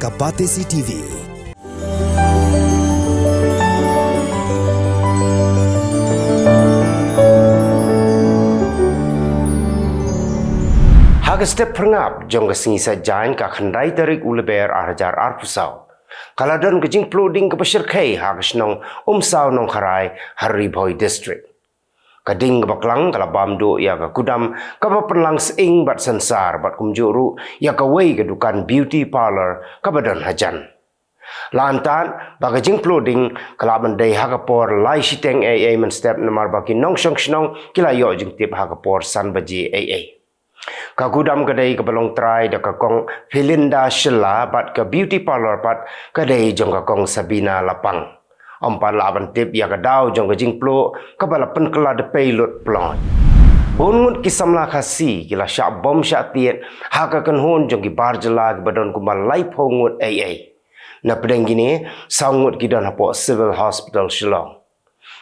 Kabate CTV. Haga step perngap jong kesingi sajain ka khandai tarik uleber arjar arpusau. Kaladon kejing ploding ke pesyirkai haga senong umsau nong kharai Hari Boy District. Kading ke baklang kala bamdo ya ka kudam ka penlang seing bat sensar bat kumjuru ya ka wei ke dukan beauty parlor ka badan hajan. Lantan baga jing ploding kala bandai haga por lai siteng AA men step namar baki nong syong snong kila yo jing tip haga por san baji AA. Ka gudam kadai ka balong try da ka kong Felinda Sheila bat ka beauty parlor bat kadai jong ka kong Sabina Lapang. Ompan laban tip ya ka daw jong ka jing plo ka balapan kala de payload plon. Bungut kisam la khasi kila syak bom syak tiet ha ka kan hon jong ki barjala ki badon kumal lai pongut AA. Na pedeng gini sangut ki dan hapo civil hospital Shillong.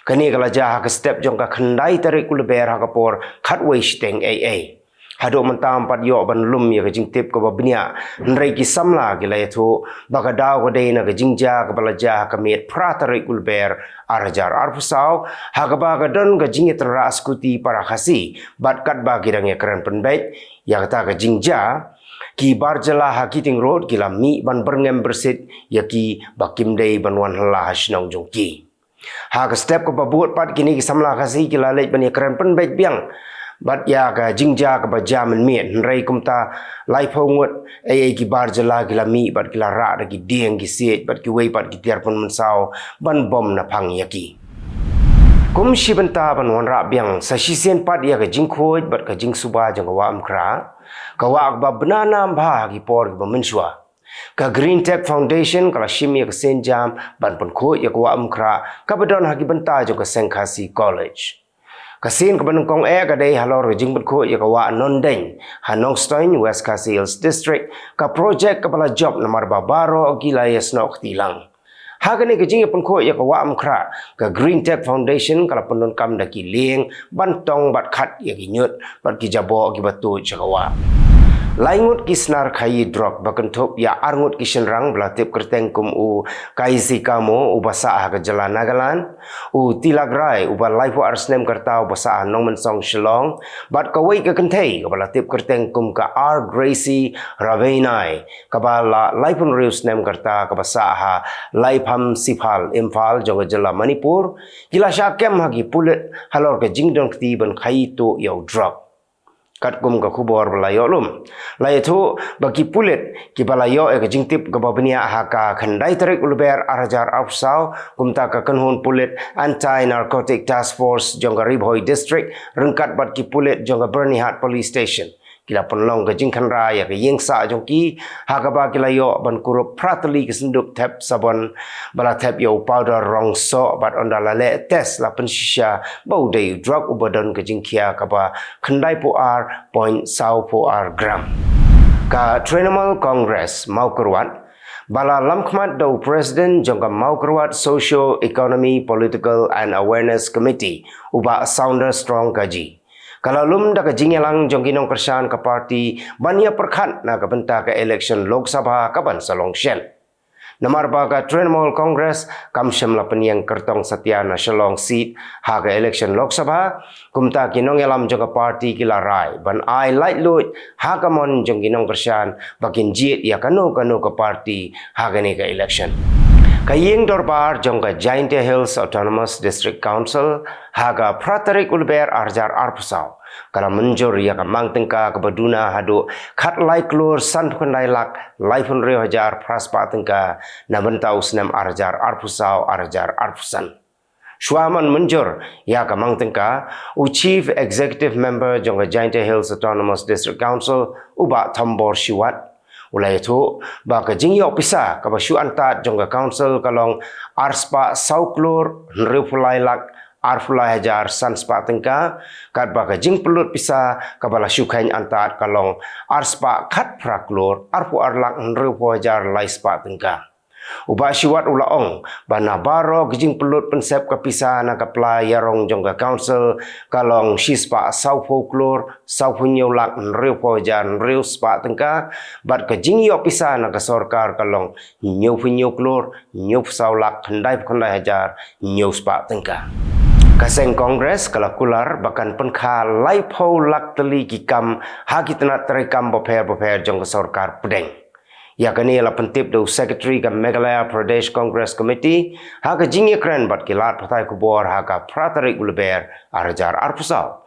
Kani kala jah ka step jong ka khandai tarik uleber ha ka por khatway steng AA. Hadok mentam pat yok ban lum ya kejing tip ke babnya nrei ki samla ki la yathu baka daw ko dei na kejing ja ka balaja ka met pratarik ulber arjar arpusau ha ka ba ka don ka jing tra skuti para khasi bat kat ba ki rang ekran penbet ya kata kejing ja ki barjala hakiting road ki la mi ban berngem bersit ya ki bakim dei banwan hla hasnong jongki ha ka step ko babut pat kini ki samla khasi ki la lej ban ekran penbet biang bat ya ka jingja ka bajaman miet nrei kumta lai phongut ai ki barjala ki la mi bat ki la ra da ki dieng ki siet bat ki wei bat ki tiar pun mensau ban bom na phang yaki kum shibanta ban wan ra biang sa shisien pat ya ka jingkhoi bat ka jing suba jang wa amkra ka wa ba banana ba ki por ki mensua ka Green Tech Foundation kala shimi ka senjam ban pun khoi ya ka wa amkra ka badon ha ki banta jang ka Sengkhasi College. Kasin ke Benungkong kadai halor jing betko ya kawa nondeng Hanong Stein West Khasi Hills District ka projek kepala job nomor babaro gila yasnok tilang. Hagani ke jing pun ko ya kawa amkra ka Green Tech Foundation kala penun kam daki lieng bantong bat khat ya ginyut bat ki jabo ki batu chakawa. Laingut kisnar khayi drop bakentop ya arngut kishenrang belatip kerteng kum u kaisi kamo u basa ha jalan Nagaland u tilagrai u balaifu arsnem kertau basa nong mensong Shillong bat kawai ke kentei ka belatip kerteng kum ka R Gracie Ravenai ka bala laifun rius nem kerta ka basa ha laifam sipal Imphal jong jala Manipur kila syakem hagi pulet halor ke jingdong kti ban khayi to yau drop kat kum ka khubor balayo lum lai thu bagi pulet ki balayo e jingtip ka babnia ha ka khandai tarik ulber arjar afsau kumta ka kanhun pulet anti narcotic task force jong Hari Boy District rengkat bat ki pulet jong Bernihat Police Station kila penlong ka jing khanra ya ka yengsa jong ki ha ka ba kila yo ban kurup pratali ki senduk tap sabon bala tap yo powder rong so bat onda lale test la pensisha bau dei drug ubadan ka jing kia ka ba khandai po r point sau po r gram ka Trinamool Congress mau kerwat bala lamkhmat do president jongka mau kerwat Socio Economy Political and Awareness Committee uba sounder strong kaji. Kalau lum da ka jingelang jong ginong kersan ka parti bania perkhat na ka benta ka election Lok Sabha ka ban salong shen. Namar ba ka Trinamool Congress kam shamla peniang kertong Satya na Shillong seat ha ka election Lok Sabha kumta kinong elam jong ka parti kila rai ban ai light lut ha ka mon jong ginong kersan bakin jit ya kano ka parti ha ka ni ka election. Kayeng dorbar jong ka Giant Hills Autonomous District Council haga pratarik ulber arjar arpusau kala menjor ya ka mangtengka ka baduna hadu khat lai klur san khandai lak laifun re hajar praspa tengka na bentau senam arjar arpusau arjar arpusan Shuaman menjor ya ka mangtengka u Chief Executive Member jong ka Giant Hills Autonomous District Council uba Tambor Shiwat ulai itu baka jingyok pisa ka basyu antat jong ka council kalong arspa sauklur nrifulai lak arfulai hajar sanspa tengka kat baka jing pelut pisa ka bala syukhain antat kalong arspa khat praklur arfu arlak nrifu hajar laispa tengka Ubah siwat ulaong, bana baro gijing pelut pensep kapisa na kapla yarong jongga council kalong shispa sau folklore, sau punyo lak nriu pojan nriu spa tengka, bat gijing yo pisa na kasorkar kalong nyo punyo klor, nyo sau lak handai hajar, nyo spa tengka. Kaseng Kongres kalakular bahkan penkha laipo lak teli kikam hagi tenat terekam boper jong kasorkar pedeng. Ya kini adalah pentip do Secretary ke Meghalaya Pradesh Congress Committee haka jingi keren bat kilat patai kubor haka pratarik uleber arajar arpusau.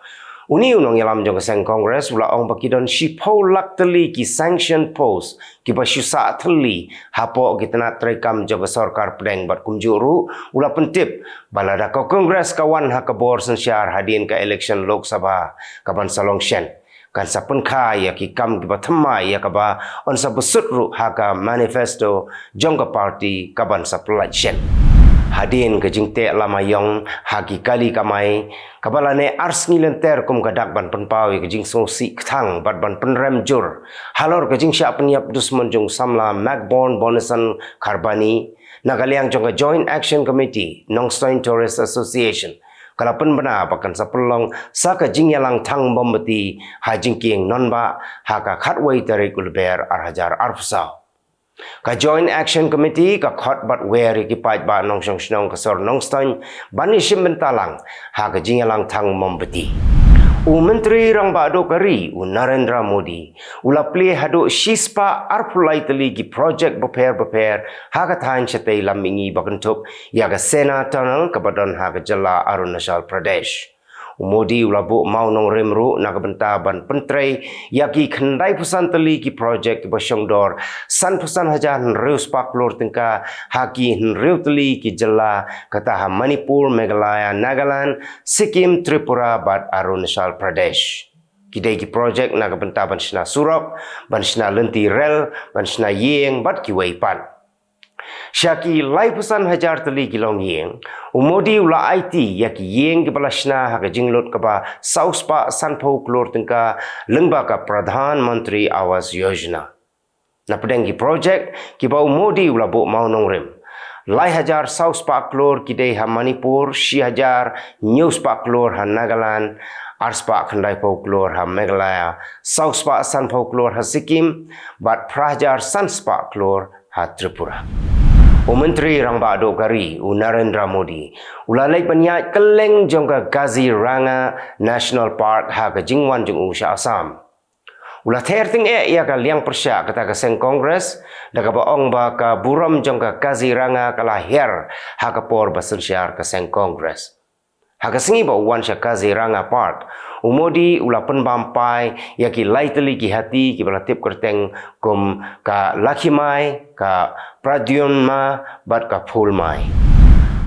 Uni unong yalam jong keseng Congress ula ong bakidon shipo lak teli ki sanction post ki basyusa teli hapo gitanat terekam jong sarkar pedeng bat kumjuru ula pentip balada ko Congress kawan haka bor sensyar hadin ke election Lok Sabha kaban salong shen. Kan sa penkha ya ki kam ki bathmai ya kaba on sa besutru haka manifesto jongga party kaban sa election hadin ke jingte lamayong haki kali kamai kabalane ars ngilenter kum kadak ban penpawi ke jing sosi thang bat ban penrem jur halor ke jing sya penyap dusman jong samla macborn bonasan karbani nagaliang jongga joint action committee Nongstoin Tourist Association kalapan benar bahkan sepelong saka jing yalang thang bombati ha jing kieng nonba haka khatway tarik ulber arhajar arfsau ka joint action committee ka khot bat weri ki pait ba nong song snong ka sor Nongstoin bani shimentalang haka jing yalang thang bombati Menteri Rang Bado Kari Narendra Modi ula play hado shispa arpulai teli ki project beper haga than chatai lamingi bakentup yaga Sena Tunnel kabadon haga jala Arunachal Pradesh. Modi ula bu mau nong remru na kabenta ban pentrai yaki khandai pusan teli ki project basyongdor san pusan hajan reus paklor tengka haki reus teli ki jala kata Manipur, Meghalaya, Nagaland, Sikkim, Tripura bat Arunachal Pradesh. Kidai ki project na kabenta ban sina surok, ban sina lenti rel, ban sina yeng bat ki waipan. Syaki lai pesan hajar teli kilong yeng, Modi ula IT yaki yeng ki balasna haka jinglot kaba sauspa sanpo klor tengka lengba ka Pradhan Mantri Awas Yojana. Na pedeng ki project ki bau Modi ula bu mau nongrim. Lai hajar sauspa klor kidai ha Manipur, si hajar nyuspa klor ha Nagaland, arspa khandai folklore ha Meghalaya, sauspa san folklore ha Sikkim, bat prajar sanspa klor ha Tripura. Menteri Rang Bado Kari Narendra Modi ulalai penyat keleng jongka Kaziranga National Park ha ke jingwan jong usha Assam. Ulah terting ya ka liang persya kata keseng Kongres daga baong ba ka buram jongka Kaziranga kalahir ha ke por basensyar keseng Kongres. Ha ke sengi ba wan sya Kaziranga Park Modi ula penbampai yaki laiteli ki hati ki balatip kerteng kum ka Lakhimai ka Pradyumna bat ka Phulmai.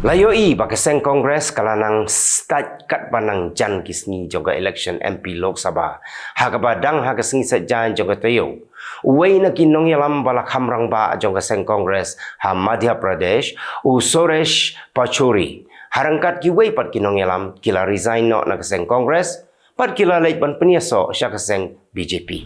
Layoi ba keseng Kongres kalanang start kat banang jan kisni jongga election MP Lok Sabha. Ha ka badang ha kesengi sajan jongga tayo. Uway na kinong yalam bala khamrang ba jongga seng Kongres ha Madhya Pradesh Suresh Pachuri. Harangkat ki way pat kinong yalam kila resign no na keseng Kongres pat kila lait ban penyaso sya keseng BJP.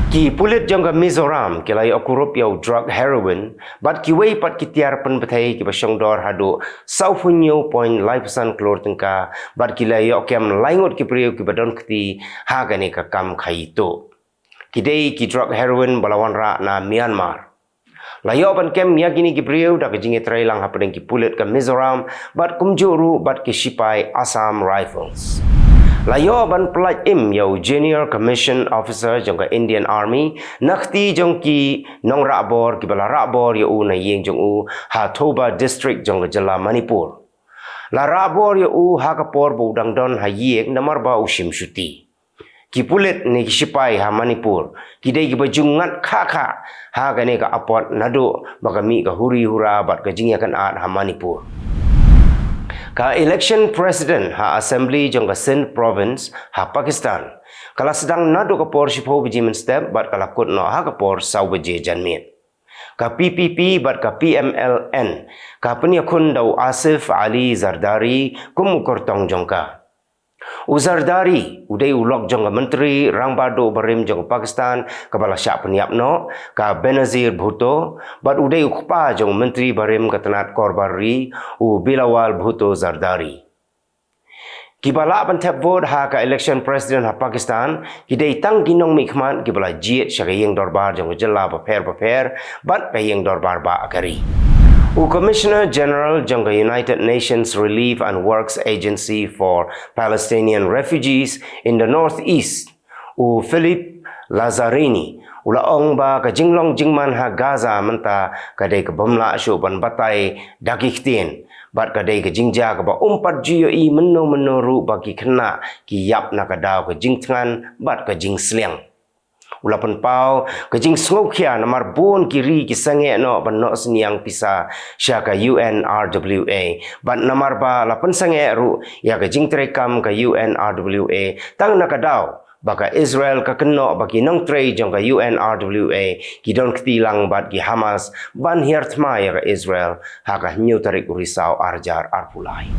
Ki pulit jongga Mizoram kila yo kurup yo drug heroin bat ki way pat kitiar pen betai ki basyongdor hado saufunyo point laipusan klor tengka bat kila yo kem laingot ki priyo ki badon kti ha gani ka kam khaito. Kidai ki drug heroin balawan ra na Myanmar. Layo ban kem yakini ki priyo da ka jingi trai lang hapedeng ki pulit ka Mizoram bat kumjuru bat ki sipai Assam Rifles. Layo ban pelat im yo Junior Commission Officer jongka Indian Army nakti jongki nong rabor ki bala rabor yo na yeng jong u ha Thoba District jongka jala Manipur. La rabor yo u ha kapor budang don ha yeng namar ba usim syuti. Ki pulit ni ki sipai ha Manipur ki dei ki bajungat kha ha gane ka apot nado bagami ka huri hura bat ka jingya kan at ha Manipur. Ka election president ha assembly jongka Sindh province ha Pakistan kala sedang nado kapor sipo bijimen step bat kala kut no ha kapor sau beje janmit ka PPP bat ka PMLN ka penyakun dau Asif Ali Zardari kumukor tong jongka Zardari udai ulok jong menteri Rangbado Barim jong Pakistan kepala syak peniap no ka Benazir Bhutto bat udai ukpa jong menteri Barim ketenat Korbari Bilawal Bhutto Zardari. Kibala bantap vote ha ka election president ha Pakistan kidai tang ginong mikman kibala jiet syagayeng dorbar jong jela paper bat payeng dorbar ba akari. Commissioner General jong United Nations Relief and Works Agency for Palestinian Refugees in the Northeast Philip Lazzarini ulaong ba ka jinglong jingman ha Gaza menta kadai ka bamla syo ban batai dakiktin bat kadai ka jingja ka ba 4 jiyo i meno bagi kena ki yap na kadaw ka jingtngan bat ka jingsliang ulapan pau kajing sngokya namar bon kiri ki sange no ban no sniang pisa sya ka UNRWA ban namar ba lapan sange ru ya kajing trekam ka UNRWA tang nakadaw baka Israel ka kenno bagi nong trei jong ka UNRWA ki don ktilang bat ki Hamas ban hirtma ya ka Israel ha ka nyu tarik urisau arjar arpulai.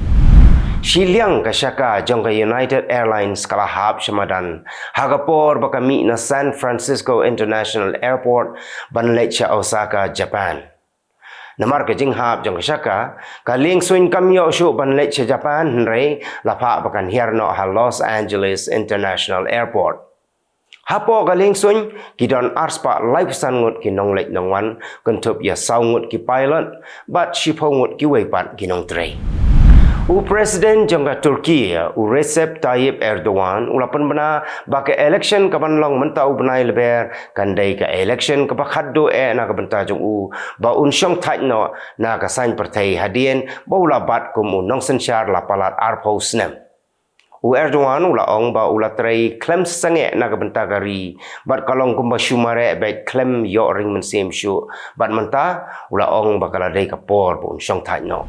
Shiliang kasyaka jong ka United Airlines kalahap syamadan hagapor baka mi na San Francisco International Airport banlet sa Osaka, Japan. Namar ka jinghap jong kasyaka kaling swin kamyo syo banlet sa Japan henry lapa bakan hierno ha Los Angeles International Airport. Hapo galing swin kidon arspa live sangut kinong lek nongwan kentup ya saungut ki pilot bat shipongut ki weipat kinong tray. Presiden jangka Turki Recep Tayyip Erdogan ulapan bena baka election kapan long mentau benai leber kandai ka election kapa khaddo na ka benta jong ba unsyong thaino na ka sain partai hadien baula bat kum nong sensyar la palat arpo snem. Erdogan ulaong ba ulatrai klem sange na ka benta gari bat kalong kum ba shumare bet klem yo ring mensim syu bat menta ulaong bakala dai ka por bu unsyong thaino.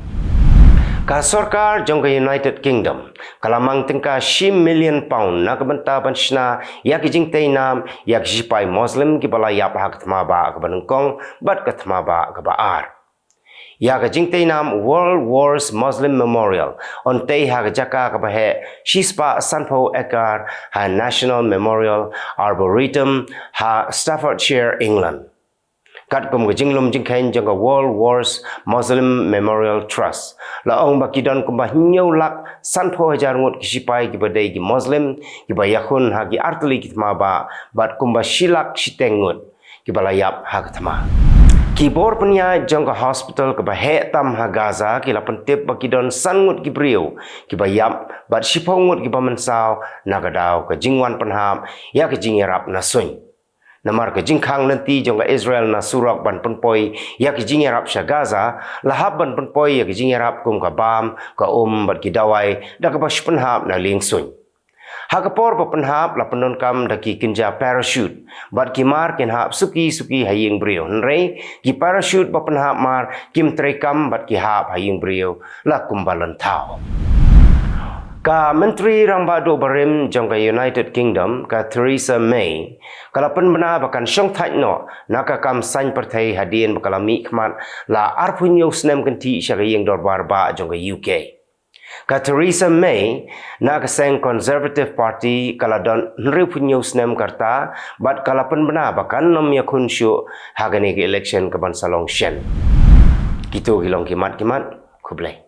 Ka sarkar jong ka United Kingdom kalamang tingka £10 million na kabanta banshna yak jing tainam yak jipai Muslim ki bala yap hak tmaba ka banungkong bat ka tmaba ka baar. Yak jing tainam World Wars Muslim Memorial on tay hak jaka ka bahe shispa sanpo ekar ha National Memorial Arboretum ha Staffordshire, England. Kat kum jinglum jingkain jangka World Wars Muslim Memorial Trust laong bakidon kum hinyo lak sanpo hajar ngut kisipai ki badai ki Muslim ki bayakun ha ki artli ki tmaba bat kum shilak shitengut ki balayap ha tma ki bor penya jangka hospital ke bahe tam ha Gaza ki la pentip bakidon sangut ki brio ki bayap bat shipongut ki bamensau nagadau ke jingwan penham ya ke jingirap nasun. Namar ke jingkang nanti jong Israel na surak ban penpoi ya ke jingerap sya Gaza lahab ban penpoi ya ke jingerap kum ka bam ka bat ki dawai da ka bas penhap na lingsun. Ha ka por pa penhap la penon kam da ki kinja parachute bat ki mar kin hap suki haying brio nrei ki parachute pa penhap mar kim trekam bat ki hap haying brio la kum balan tau. Ka Menteri Rangbado Barim jong ka United Kingdom ka Theresa May kalapan bena bakan syong thaino naka kam sain partai hadien bakalami khmat la arpunyo snem kanti syagayeng dorbar ba jong ka UK. Ka Theresa May naka sang Conservative Party kaladon nripunyo snem karta bat kalapan bena bakan nom yakun syu hagani ke election ka bansalong shen. Kito hilong kimat kublai.